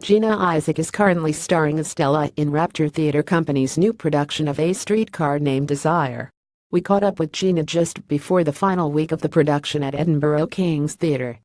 Gina Isaac is currently starring as Stella in Rapture Theatre Company's new production of A Streetcar named Desire. We caught up with Gina just before the final week of the production at Edinburgh King's Theatre.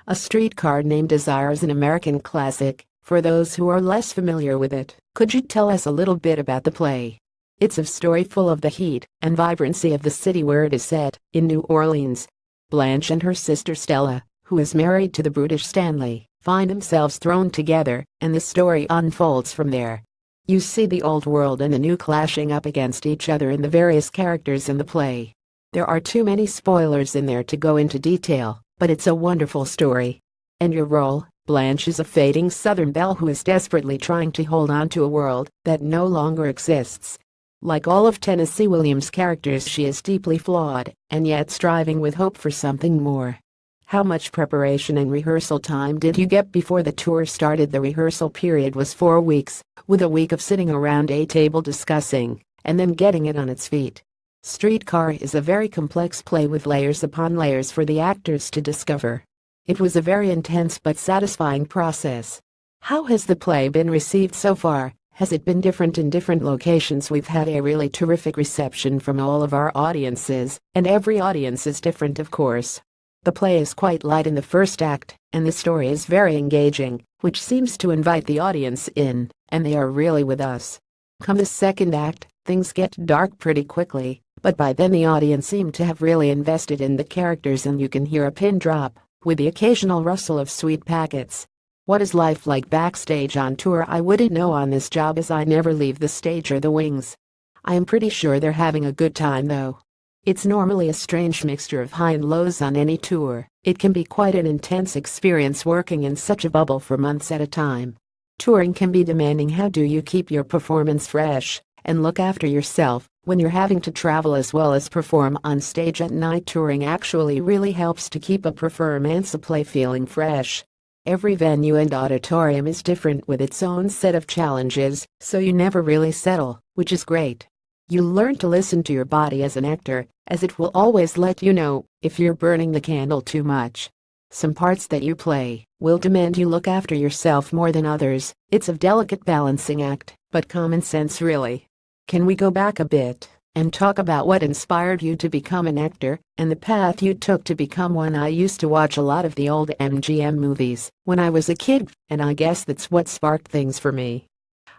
A Streetcar Named Desire is an American classic, for those who are less familiar with it. Could you tell us a little bit about the play? It's a story full of the heat and vibrancy of the city where it is set, in New Orleans. Blanche and her sister Stella, who is married to the brutish Stanley, find themselves thrown together, and the story unfolds from there. You see the old world and the new clashing up against each other in the various characters in the play. There are too many spoilers in there to go into detail, but it's a wonderful story. And your role? Blanche is a fading Southern belle who is desperately trying to hold on to a world that no longer exists. Like all of Tennessee Williams' characters, she is deeply flawed, and yet striving with hope for something more. How much preparation and rehearsal time did you get before the tour started? The rehearsal period was 4 weeks, with a week of sitting around a table discussing, and then getting it on its feet. Streetcar is a very complex play with layers upon layers for the actors to discover. It was a very intense but satisfying process. How has the play been received so far? Has it been different in different locations? We've had a really terrific reception from all of our audiences, and every audience is different, of course. The play is quite light in the first act, and the story is very engaging, which seems to invite the audience in, and they are really with us. Come the second act, things get dark pretty quickly, but by then the audience seem to have really invested in the characters, and you can hear a pin drop, with the occasional rustle of sweet packets. What is life like backstage on tour? I wouldn't know on this job, as I never leave the stage or the wings. I am pretty sure they're having a good time though. It's normally a strange mixture of high and lows on any tour. It can be quite an intense experience working in such a bubble for months at a time. Touring can be demanding. How do you keep your performance fresh and look after yourself when you're having to travel as well as perform on stage at night? Touring actually really helps to keep a performance, a play, feeling fresh. Every venue and auditorium is different with its own set of challenges, so you never really settle, which is great. You learn to listen to your body as an actor, as it will always let you know if you're burning the candle too much. Some parts that you play will demand you look after yourself more than others. It's a delicate balancing act, but common sense really. Can we go back a bit and talk about what inspired you to become an actor and the path you took to become one? I used to watch a lot of the old MGM movies when I was a kid, and I guess that's what sparked things for me.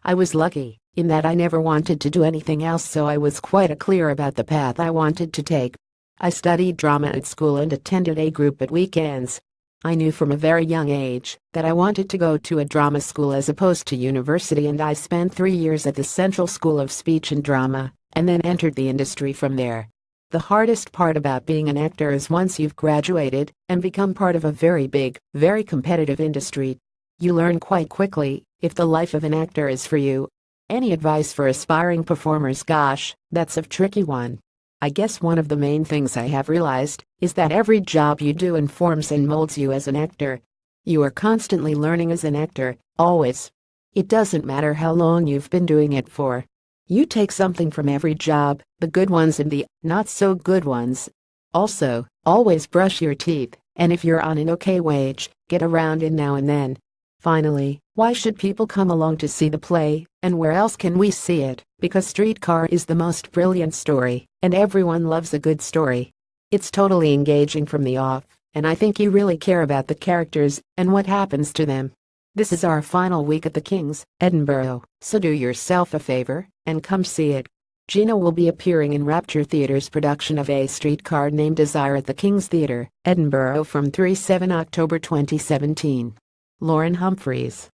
I was lucky in that I never wanted to do anything else, so I was quite clear about the path I wanted to take. I studied drama at school and attended a group at weekends. I knew from a very young age that I wanted to go to a drama school as opposed to university, and I spent 3 years at the Central School of Speech and Drama, and then entered the industry from there. The hardest part about being an actor is once you've graduated and become part of a very big, very competitive industry, you learn quite quickly if the life of an actor is for you. Any advice for aspiring performers? Gosh, that's a tricky one. I guess one of the main things I have realized is that every job you do informs and molds you as an actor. You are constantly learning as an actor, always. It doesn't matter how long you've been doing it for. You take something from every job, the good ones and the not so good ones. Also, always brush your teeth, and if you're on an okay wage, get around it now and then. Finally, why should people come along to see the play, and where else can we see it? Because Streetcar is the most brilliant story, and everyone loves a good story. It's totally engaging from the off, and I think you really care about the characters and what happens to them. This is our final week at the King's, Edinburgh, so do yourself a favor and come see it. Gina will be appearing in Rapture Theatre's production of A Streetcar Named Desire at the King's Theatre, Edinburgh from 3-7 October 2017. Lauren Humphreys.